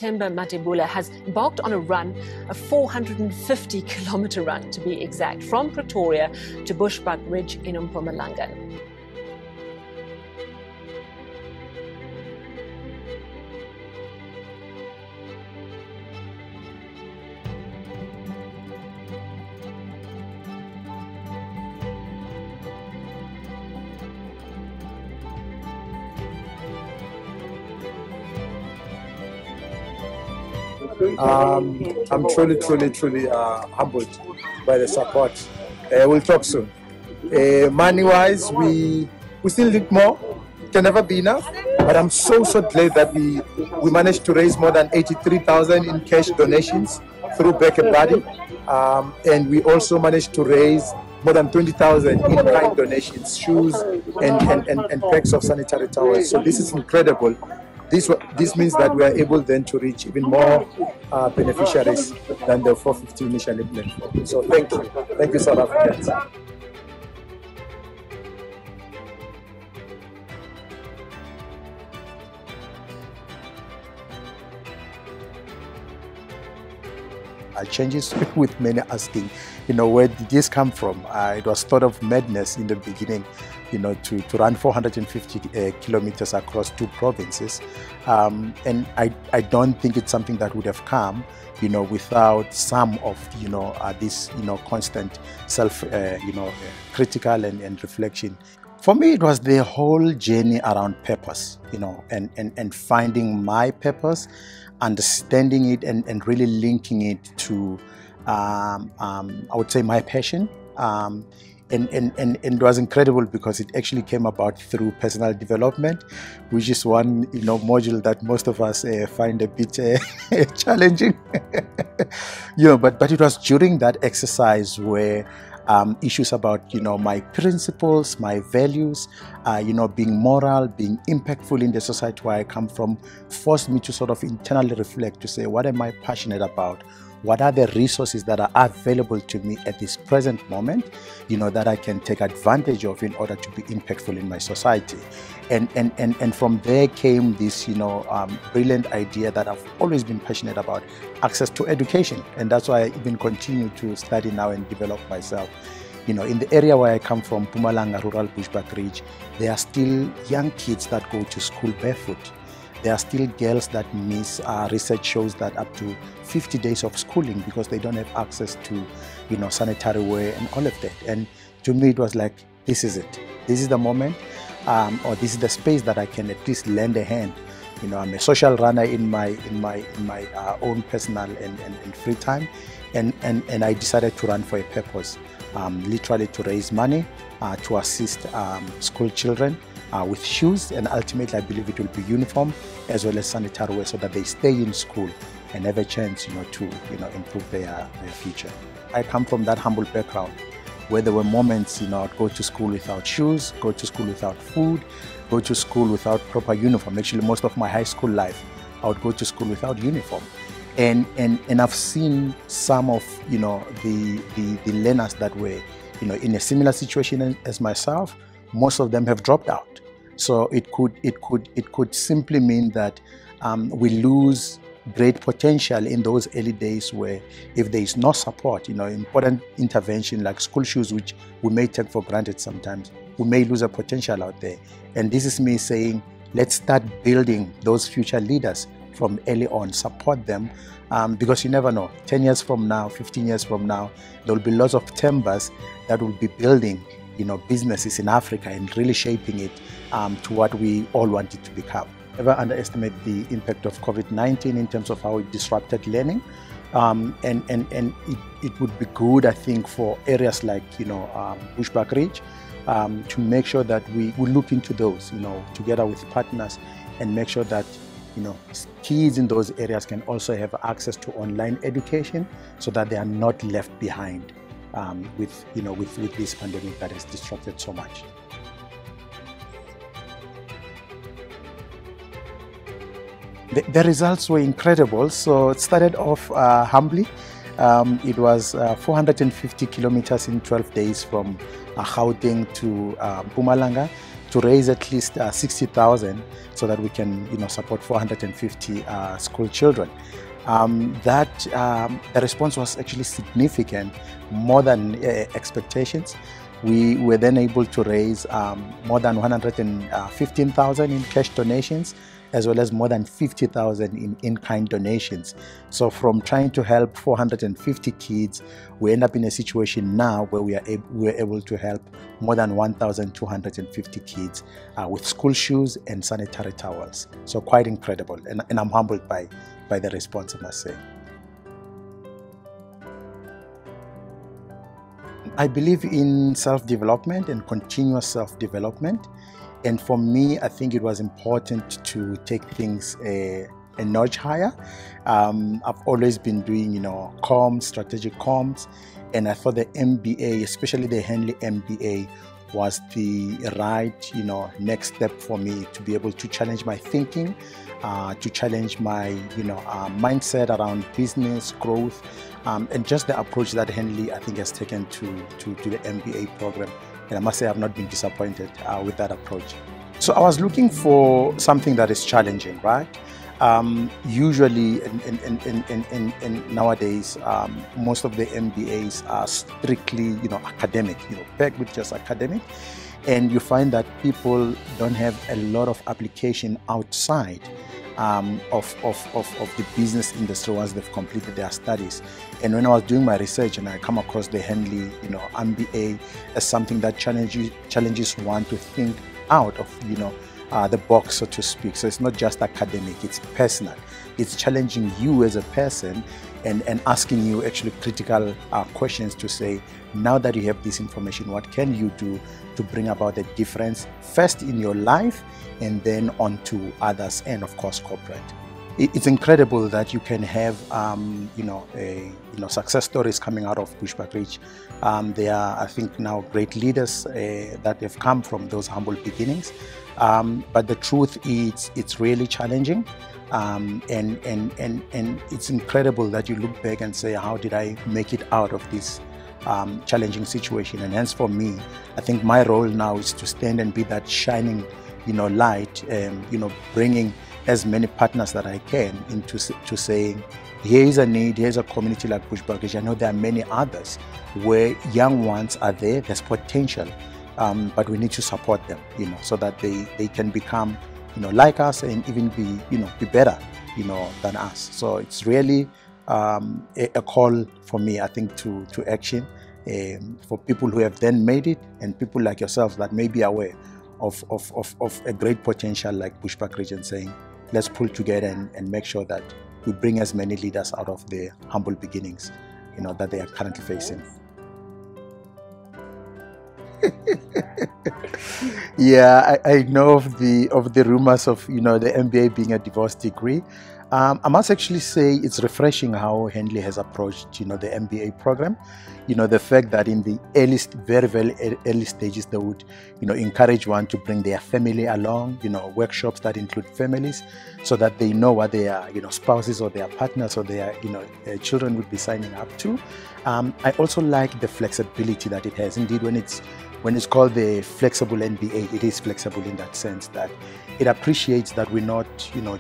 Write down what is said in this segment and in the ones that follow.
Themba Mathebula has embarked on a run, a 450-kilometer run to be exact, from Pretoria to Bushbuck Ridge in Mpumalanga. I'm truly humbled by the support. We'll talk soon. Money-wise, we still need more. It can never be enough. But I'm so glad that we managed to raise more than 83,000 in cash donations through Back a Body, and we also managed to raise more than 20,000 in kind donations, shoes and packs of sanitary towels. So this is incredible. This means that we are able then to reach even more beneficiaries than the 450 initially planned for. So thank you, South Africans. Changes with many asking, where did this come from? It was thought of madness in the beginning, to run 450 kilometers across 2 provinces. And I don't think it's something that would have come, without some of, this, constant self, critical and reflection. For me, it was the whole journey around purpose, and finding my purpose, understanding it and really linking it to, I would say, my passion. And it was incredible because it actually came about through personal development, which is one module that most of us find a bit challenging. But it was during that exercise where issues about my principles, my values, being moral, being impactful in the society where I come from, forced me to sort of internally reflect to say, what am I passionate about? What are the resources that are available to me at this present moment, that I can take advantage of in order to be impactful in my society? And from there came this, brilliant idea that I've always been passionate about, access to education. And that's why I even continue to study now and develop myself. In the area where I come from, Mpumalanga, rural Bushbuck Ridge, there are still young kids that go to school barefoot. There are still girls that miss, research shows that up to 50 days of schooling because they don't have access to, sanitary wear and all of that. And to me, it was like, this is it. This is the moment, or this is the space that I can at least lend a hand. I'm a social runner in my own personal and free time, and I decided to run for a purpose, literally to raise money, to assist school children with shoes, and ultimately I believe it will be uniform as well as sanitary wear so that they stay in school and have a chance to improve their future. I come from that humble background where there were moments I'd go to school without shoes, go to school without food, go to school without proper uniform. Actually, most of my high school life I would go to school without uniform. And I've seen some of the learners that were in a similar situation as myself. Most of them have dropped out. So it could simply mean that we lose great potential in those early days where if there is no support, important intervention like school shoes, which we may take for granted sometimes, we may lose a potential out there. And this is me saying, let's start building those future leaders from early on, support them, because you never know, 10 years from now, 15 years from now, there will be lots of Thembas that will be building businesses in Africa and really shaping it to what we all want it to become. Never underestimate the impact of COVID-19 in terms of how it disrupted learning. And it would be good, I think, for areas like, Bushbuck Ridge, to make sure that we look into those, together with partners and make sure that, kids in those areas can also have access to online education so that they are not left behind. With this pandemic that has disrupted so much. The results were incredible. So it started off humbly. It was 450 kilometers in 12 days from Gauteng to Mpumalanga. to raise at least 60,000 so that we can, support 450 school children. The response was actually significant, more than expectations. We were then able to raise more than 115,000 in cash donations, as well as more than 50,000 in-kind donations. So from trying to help 450 kids, we end up in a situation now where we're able to help more than 1,250 kids with school shoes and sanitary towels. So quite incredible, and I'm humbled by the response, I must say. I believe in self-development and continuous self-development. And for me, I think it was important to take things a notch higher. I've always been doing, comms, strategic comms, and I thought the MBA, especially the Henley MBA, was the right, next step for me to be able to challenge my thinking, to challenge my, mindset around business growth, and just the approach that Henley, I think, has taken to the MBA program. And I must say I've not been disappointed with that approach. So I was looking for something that is challenging, right? Usually, in nowadays, most of the MBAs are strictly, academic, pegged with just academic. And you find that people don't have a lot of application outside of the business industry once they've completed their studies. And when I was doing my research and I come across the Henley, MBA as something that challenges one to think out of, the box, so to speak. So it's not just academic, it's personal. It's challenging you as a person and asking you actually critical questions to say, now that you have this information, what can you do to bring about a difference first in your life and then on to others and of course corporate. It's incredible that you can have success stories coming out of Bushbuck Ridge. There are, I think, now great leaders that have come from those humble beginnings. But the truth is, it's really challenging. And it's incredible that you look back and say, how did I make it out of this challenging situation? And hence for me, I think my role now is to stand and be that shining, light, bringing as many partners that I can into saying, here is a need, here's a community like Bushbuck Ridge. I know there are many others where young ones are there, there's potential, but we need to support them, so that they can become, like us and even be better, than us. So it's really a call for me, I think, to action for people who have then made it and people like yourselves that may be aware of a great potential like Bushbuck Ridge and saying, let's pull together and make sure that we bring as many leaders out of the humble beginnings, that they are currently facing. Yeah, I know of the rumors of the MBA being a divorce degree. I must actually say it's refreshing how Henley has approached the MBA program. The fact that in the very, very early stages they would encourage one to bring their family along, workshops that include families, so that they know what their spouses or their partners or their children would be signing up to. I also like the flexibility that it has. Indeed, when it's called the flexible MBA, it is flexible in that sense that it appreciates that we're not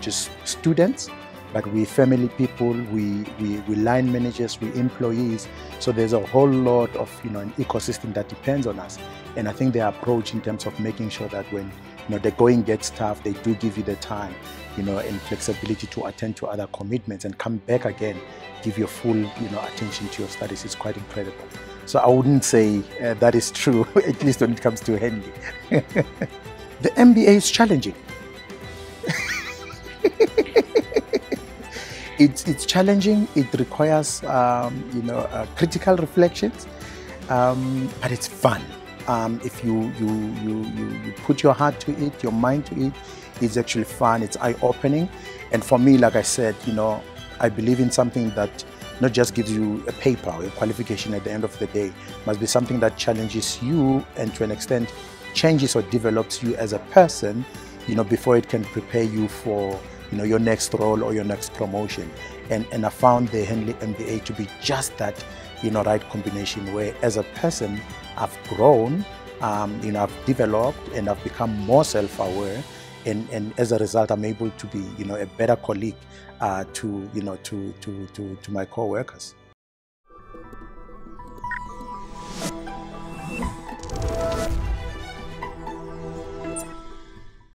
just students, but we family people, we line managers, we employees. So there's a whole lot of an ecosystem that depends on us. And I think their approach in terms of making sure that when the going gets tough, they do give you the time, and flexibility to attend to other commitments and come back again, give your full attention to your studies is quite incredible. So I wouldn't say that is true, at least when it comes to Henley. The MBA is challenging. It's challenging. It requires critical reflections, but it's fun. If you put your heart to it, your mind to it, it's actually fun. It's eye-opening. And for me, like I said, I believe in something that not just gives you a paper or a qualification at the end of the day. It must be something that challenges you and to an extent changes or develops you as a person, before it can prepare you for your next role or your next promotion. And I found the Henley MBA to be just that right combination, where as a person I've grown, I've developed and I've become more self-aware, and as a result, I'm able to be, a better colleague to my co-workers.